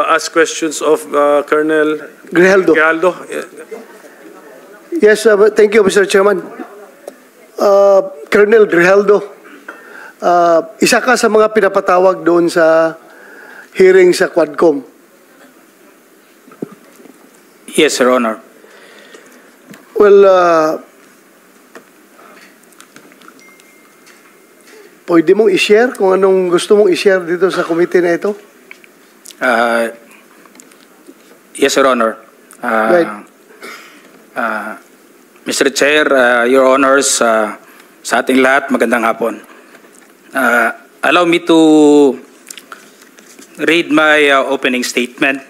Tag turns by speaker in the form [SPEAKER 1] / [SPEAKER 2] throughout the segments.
[SPEAKER 1] ask questions of Colonel
[SPEAKER 2] Grijaldo.
[SPEAKER 1] Grijaldo.
[SPEAKER 2] Yes, thank you, Mr. Chairman. Colonel Grijaldo, isa ka sa mga pinapatawag doon sa hearing sa Quadcom.
[SPEAKER 3] Yes, Your Honor.
[SPEAKER 2] Well, pwede mong i-share kung anong gusto mong i-share dito sa committee na ito?
[SPEAKER 3] Yes, Your Honor.
[SPEAKER 2] Right.
[SPEAKER 3] Mr. Chair, Your Honors, sa ating lahat, magandang hapon. Allow me to read my opening statement.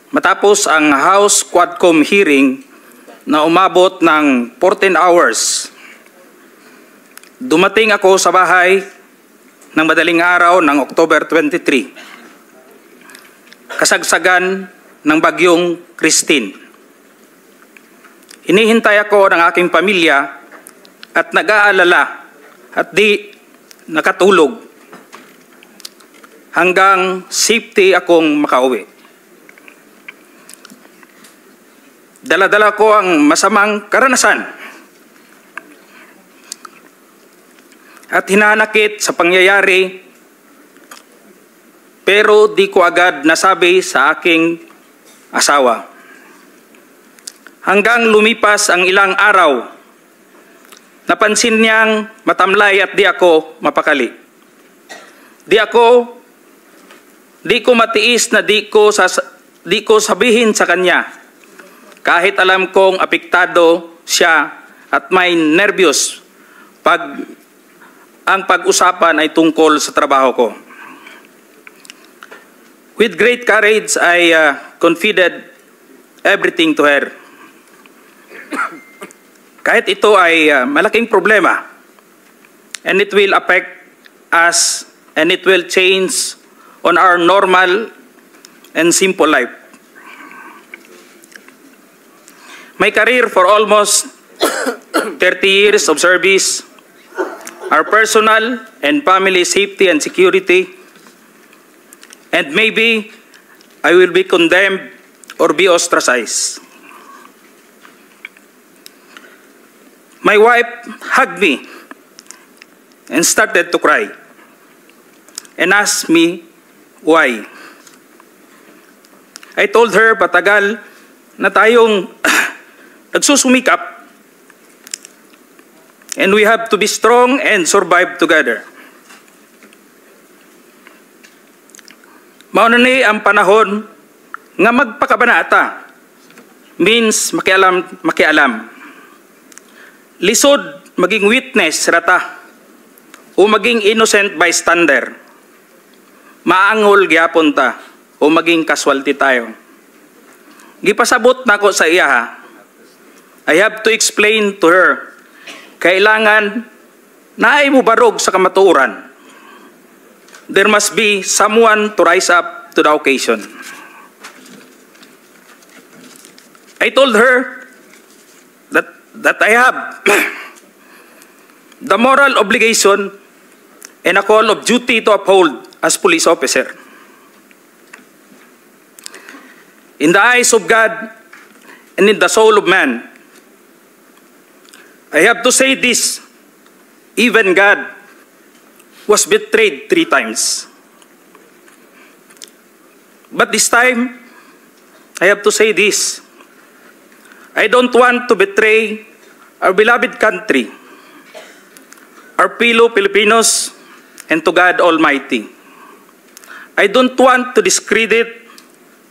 [SPEAKER 3] Matapos ang House Quadcom hearing na umabot ng 14 hours, dumating ako sa bahay ng madaling araw ng October 23, kasagsagan ng bagyong Christine. Hinihintay ako ng aking pamilya at nag-aalala at di nakatulog hanggang safety akong makauwi. Dala-dala ko ang masamang karanasan at hinanakit sa pangyayari, pero di ko agad nasabi sa aking asawa. Hanggang lumipas ang ilang araw, napansin niyang matamlay at di ako mapakali. Di ko matiis na di ko sabihin sa kanya, kahit alam kong apektado siya at may nervyos ang pag-usapan ay tungkol sa trabaho ko. With great courage, I confided everything to her. Kahit ito ay malaking problema, and it will affect us, and it will change on our normal and simple life. My career for almost 30 years of service, our personal and family safety and security, and maybe I will be condemned or be ostracized. My wife hugged me and started to cry and asked me why. I told her patagal na tayong nagsusumikap and we have to be strong and survive together. Mauna ni ang panahon nga magpakabanata means makialam. Lisod maging witness rata o maging innocent bystander. Maangol gyapon ta o maging casualty tayo. Gipasabot nako sa iya ha. I have to explain to her, kailangan naay mo barog sa kamatuoran. There must be someone to rise up to the occasion. I told her that I have the moral obligation and a call of duty to uphold as police officer. In the eyes of God and in the soul of man, I have to say this, even God was betrayed 3 times. But this time, I have to say this, I don't want to betray our beloved country, our fellow Filipinos, and to God Almighty. I don't want to discredit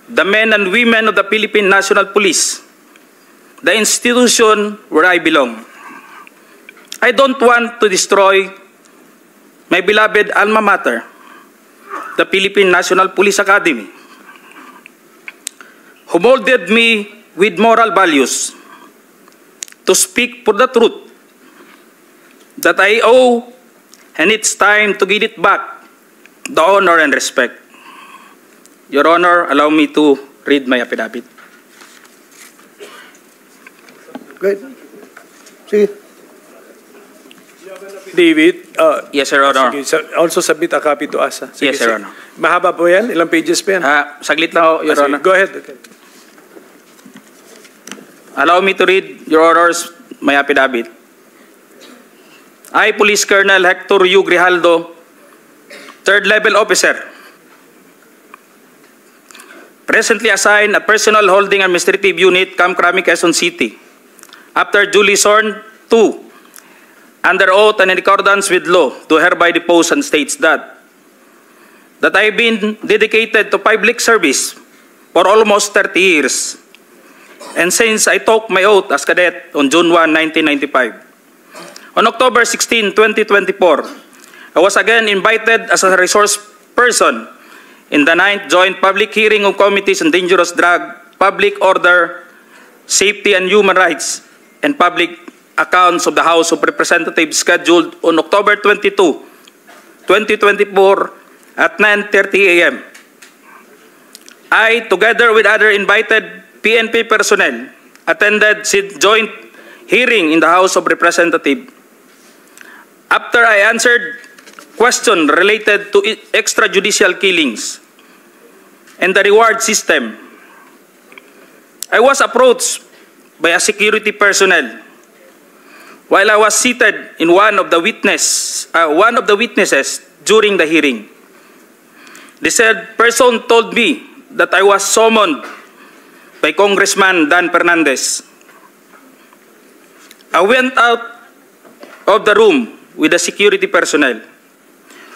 [SPEAKER 3] the men and women of the Philippine National Police, the institution where I belong. I don't want to destroy my beloved alma mater, the Philippine National Police Academy, who molded me with moral values to speak for the truth that I owe, and it's time to give it back the honor and respect. Your Honor, allow me to read my affidavit.
[SPEAKER 2] Great. Sige.
[SPEAKER 1] David,
[SPEAKER 3] Yes, Your Honor.
[SPEAKER 1] sige, also submit a copy to us. Sige,
[SPEAKER 3] Yes, Your
[SPEAKER 1] sige.
[SPEAKER 3] Honor.
[SPEAKER 1] Mahaba po yan? Ilang pages pa yan?
[SPEAKER 3] Saglit lang ho, Your
[SPEAKER 1] Sige,
[SPEAKER 3] Honor.
[SPEAKER 1] go ahead. Okay.
[SPEAKER 3] Allow me to read, Your Honors, my affidavit. I, Police Colonel Hector U. Grijaldo, third level officer, presently assigned at Personal Holding Administrative Unit, Camp Crame, Quezon City, after duly sworn to, under oath and in accordance with law, do hereby depose and states that I have been dedicated to public service for almost 30 years. And since I took my oath as cadet on June 1, 1995, on October 16, 2024, I was again invited as a resource person in the 9th Joint Public Hearing of Committees on Dangerous Drug, Public Order, Safety and Human Rights, and Public Accounts of the House of Representatives scheduled on October 22, 2024 at 9:30 a.m. I, together with other invited PNP personnel, attended said joint hearing in the House of Representatives. After I answered questions related to extrajudicial killings and the reward system, I was approached by a security personnel while I was seated in one of the witnesses during the hearing. The said person told me that I was summoned by Congressman Dan Fernandez. I went out of the room with the security personnel.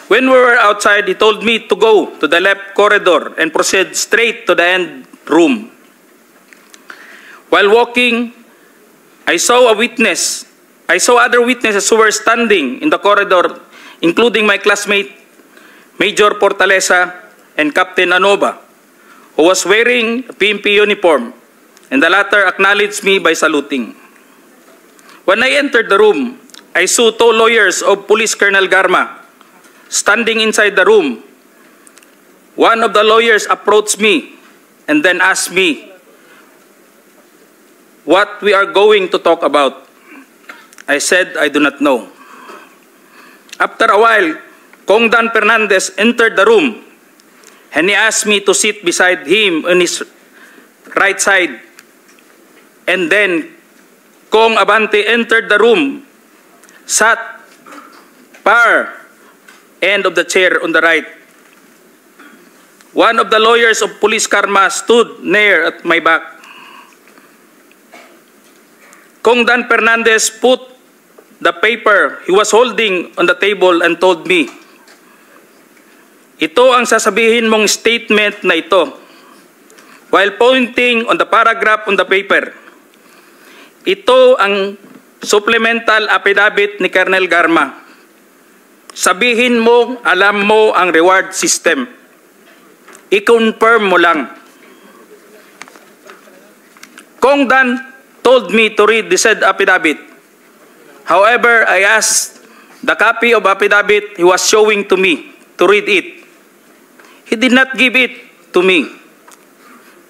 [SPEAKER 3] When we were outside, he told me to go to the left corridor and proceed straight to the end room. While walking, I saw other witnesses who were standing in the corridor, including my classmate, Major Portalesa and Captain Anoba, who was wearing a PNP uniform, and the latter acknowledged me by saluting. When I entered the room, I saw two lawyers of Police Colonel Garma standing inside the room. One of the lawyers approached me and then asked me what we are going to talk about. I said I do not know. After a while, Kong Dan Fernandez entered the room and he asked me to sit beside him on his right side. And then Kong Abante entered the room, sat far end of the chair on the right. One of the lawyers of Police Karma stood near at my back. Kong Dan Fernandez put the paper he was holding on the table and told me, "Ito ang sasabihin mong statement na ito," while pointing on the paragraph on the paper. Ito ang supplemental affidavit ni Colonel Garma. Sabihin mo, alam mo ang reward system. I-confirm mo lang. Kong Dan told me to read the said affidavit. However, I asked the copy of affidavit he was showing to me to read it. He did not give it to me.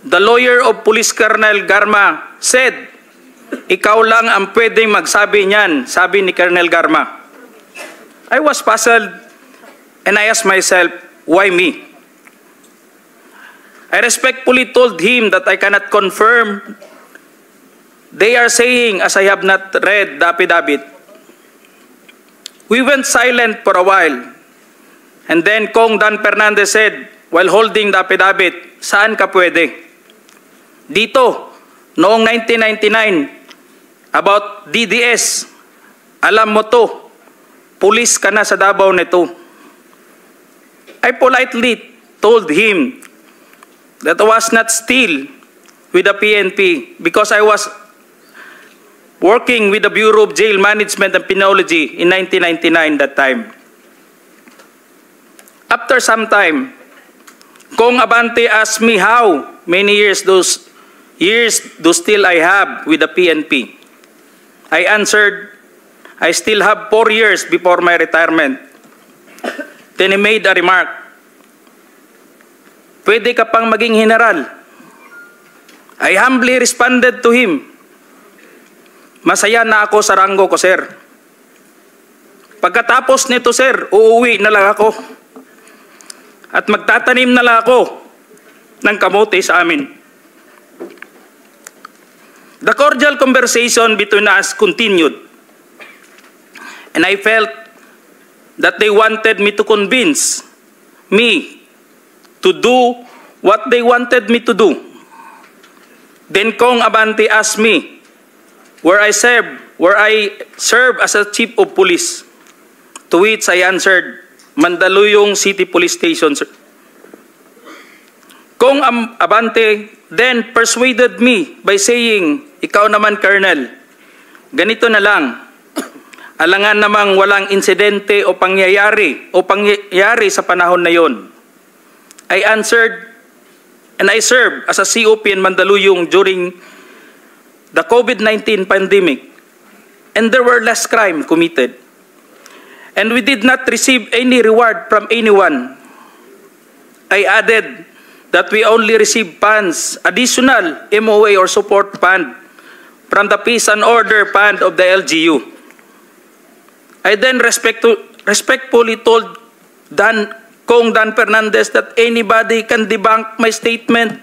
[SPEAKER 3] The lawyer of Police Colonel Garma said, "Ikaw lang ang pwedeng magsabi niyan," sabi ni Colonel Garma. I was puzzled and I asked myself, why me? I respectfully told him that I cannot confirm. They are saying as I have not read the affidavit. We went silent for a while. And then Kong Dan Fernandez said, while holding the affidavit, "Saan ka pwede?" "Dito, noong 1999, about DDS, alam mo to. Pulis ka na sa Davao nito." I politely told him that I was not still with the PNP because I was working with the Bureau of Jail Management and Penology in 1999 that time. After some time, Kong Abante asked me how many years do still I have with the PNP. I answered, I still have 4 years before my retirement. Then he made a remark, "Pwede ka pang maging general." I humbly responded to him, "Masaya na ako sa ranggo ko, sir." Pagkatapos nito, sir, uuwi na lang ako. At magtatanim na lang ako ng kamote sa amin. The cordial conversation between us continued. And I felt that they wanted me to convince me to do what they wanted me to do. Then Kong Abante asked me where I serve as a chief of police. To which I answered, Mandaluyong City Police Station, sir. Kong Abante then persuaded me by saying, ikaw naman, Colonel, ganito na lang. Alangan namang walang insidente o pangyayari sa panahon na yon. I answered, and I served as a COP in Mandaluyong during the COVID-19 pandemic, and there were less crime committed. And we did not receive any reward from anyone. I added that we only received funds, additional MOA or support fund from the Peace and Order Fund of the LGU. I then respectfully told Kong Dan Fernandez that anybody can debunk my statement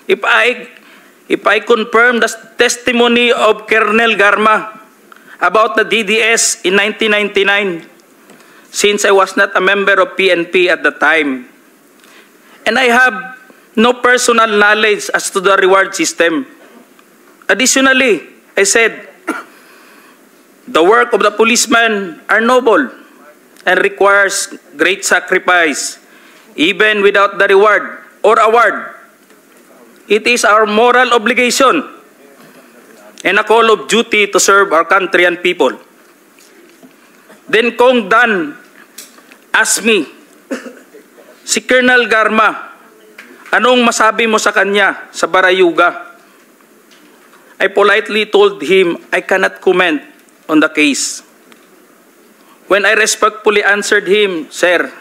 [SPEAKER 3] if I confirm the testimony of Colonel Garma about the DDS in 1999, since I was not a member of PNP at the time. And I have no personal knowledge as to the reward system. Additionally, I said, the work of the policeman are noble and requires great sacrifice, even without the reward or award. It is our moral obligation and a call of duty to serve our country and people. Then Kong Dan asked me, si Colonel Garma, anong masabi mo sa kanya sa Barayuga? I politely told him I cannot comment on the case. When I respectfully answered him, Sir,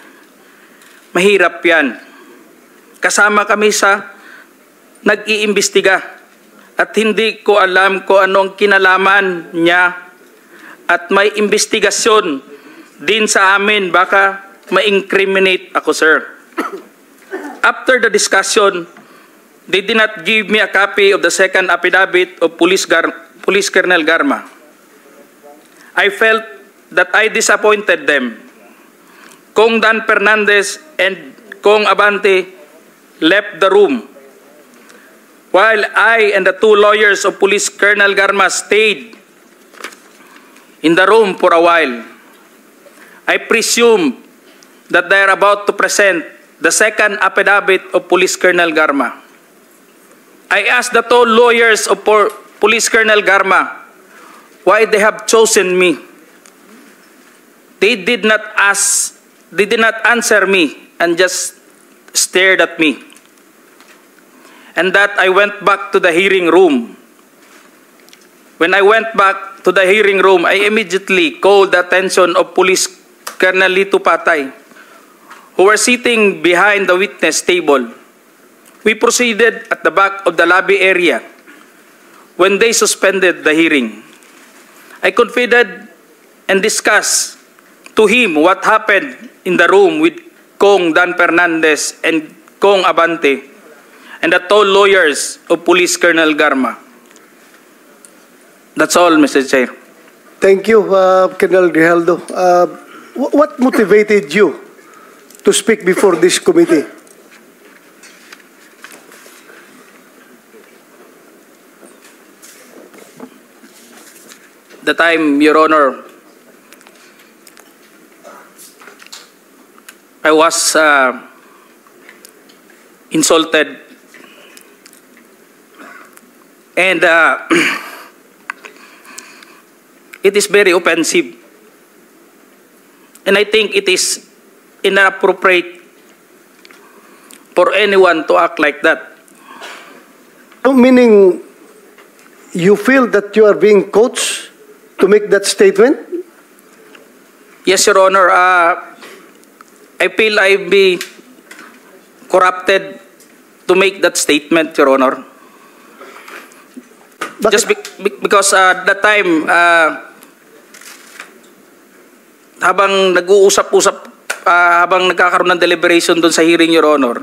[SPEAKER 3] mahirap yan. Kasama kami sa nag-iimbestiga at hindi ko alam kung anong kinalaman niya at may investigasyon din sa amin, baka ma-incriminate ako, sir. After the discussion, they did not give me a copy of the second affidavit of Police Colonel Garma. I felt that I disappointed them. Kong Dan Fernandez and Kong Abante left the room, while I and the two lawyers of Police Colonel Garma stayed in the room for a while. I presume that they are about to present the second affidavit of Police Colonel Garma. I asked the two lawyers of Police Colonel Garma why they have chosen me. They did not answer me and just stared at me. And that I went back to the hearing room. When I went back to the hearing room, I immediately called the attention of Police Colonel Lito Patay, who were sitting behind the witness table. We proceeded at the back of the lobby area when they suspended the hearing. I confided and discussed to him what happened in the room with Kong Dan Fernandez and Kong Abante and the two lawyers of Police Colonel Garma. That's all, Mr. Chair.
[SPEAKER 2] Thank you, Colonel Grijaldo. What motivated you to speak before this committee?
[SPEAKER 3] The time, Your Honor, I was insulted and it is very offensive, and I think it is inappropriate for anyone to act like that.
[SPEAKER 2] Meaning, you feel that you are being coached to make that statement?
[SPEAKER 3] Yes, Your Honor. I feel I've been corrupted to make that statement, Your Honor. Just because at that time, habang nag-uusap-usap, habang nagkakaroon ng deliberation doon sa hearing, Your Honor,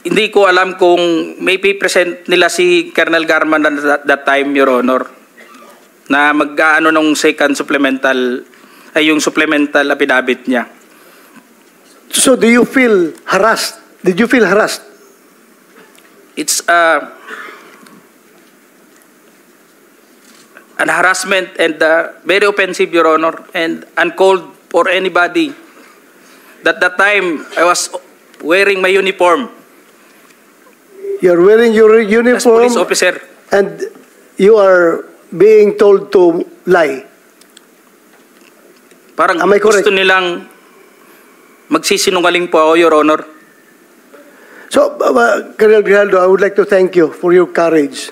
[SPEAKER 3] hindi ko alam kung may present nila si Colonel Garman at that time, Your Honor, na mag-ano nung second supplemental, ay yung supplemental affidavit niya.
[SPEAKER 2] So do you feel harassed? Did you feel harassed?
[SPEAKER 3] It's an harassment and very offensive, Your Honor, and uncalled for anybody. That time, I was wearing my uniform
[SPEAKER 2] You're wearing your
[SPEAKER 3] as
[SPEAKER 2] uniform
[SPEAKER 3] police officer.
[SPEAKER 2] and you are being told to lie.
[SPEAKER 3] Parang
[SPEAKER 2] Am I correct?
[SPEAKER 3] gusto nilang magsisinungaling po ako, Your Honor.
[SPEAKER 2] So, Colonel Grijaldo, I would like to thank you for your courage.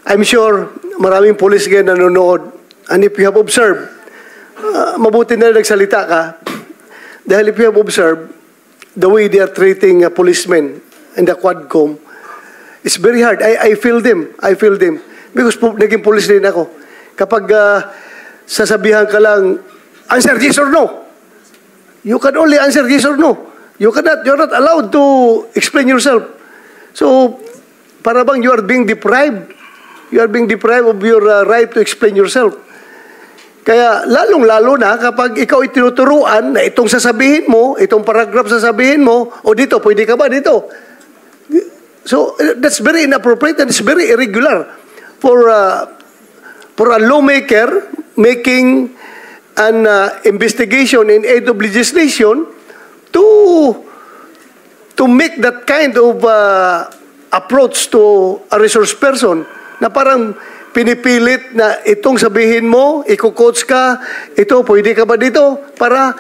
[SPEAKER 2] I'm sure maraming police ngayon nanonood. And if you have observed, mabuti na nagsalita ka. Dahil if you have observed, the way they are treating policemen in the Quadcom, it's very hard. I feel them. I feel them. Because naging police din ako. Kapag sasabihan ka lang, answer yes or no. You can only answer yes or no. You're not allowed to explain yourself. So, para bang you are being deprived. You are being deprived of your right to explain yourself. Kaya lalong-lalo na kapag ikaw itinuturuan na itong sasabihin mo, itong paragraph sasabihin mo, o dito, pwede ka ba dito? So, that's very inappropriate and it's very irregular for a lawmaker making an investigation in aid of legislation to make that kind of approach to a resource person na parang pinipilit na itong sabihin mo, iko-coach ka, ito, pwede ka ba dito? Para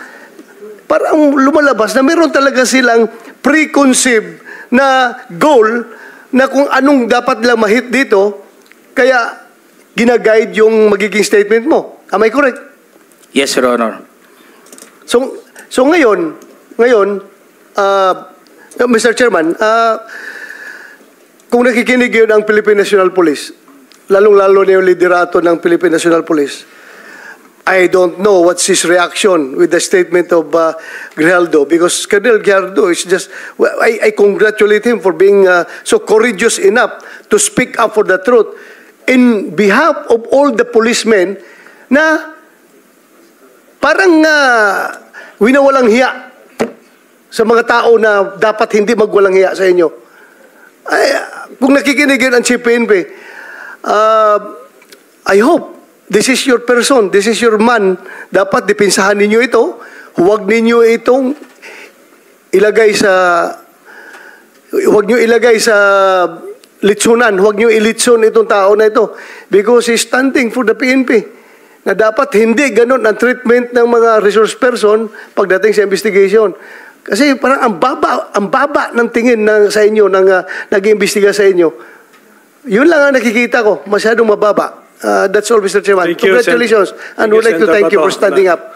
[SPEAKER 2] ang lumalabas na meron talaga silang preconceived na goal na kung anong dapat lang mahit dito, kaya ginaguide yung magiging statement mo. Am I correct?
[SPEAKER 3] Yes, Your Honor.
[SPEAKER 2] So ngayon, Mr. Chairman, kung nakikinig yun ang Philippine National Police, lalong-lalo na yung liderato ng Philippine National Police, I don't know what's his reaction with the statement of Grijaldo, because Colonel Grijaldo is just, I congratulate him for being so courageous enough to speak up for the truth in behalf of all the policemen na parang winawalang hiya sa mga tao na dapat hindi magwalang hiya sa inyo. Kung nakikinig yun ang CPNP, I hope this is your person, this is your man. Dapat dipinsahan ninyo ito. Huwag ninyo itong ilagay sa litsunan. Huwag nyo ilitsun itong tao na ito. Because he's standing for the PNP. Na dapat hindi ganun ang treatment ng mga resource person pagdating sa investigation. Kasi parang ang baba ng tingin sa inyo, nag-iimbestiga sa inyo. Yun lang ang nakikita ko, masyadong mababa. That's all, Mr. Chairman.
[SPEAKER 1] Thank you,
[SPEAKER 2] Congratulations. And
[SPEAKER 1] Thank you,
[SPEAKER 2] would like to
[SPEAKER 1] Senator
[SPEAKER 2] thank you for
[SPEAKER 1] Bato.
[SPEAKER 2] standing up.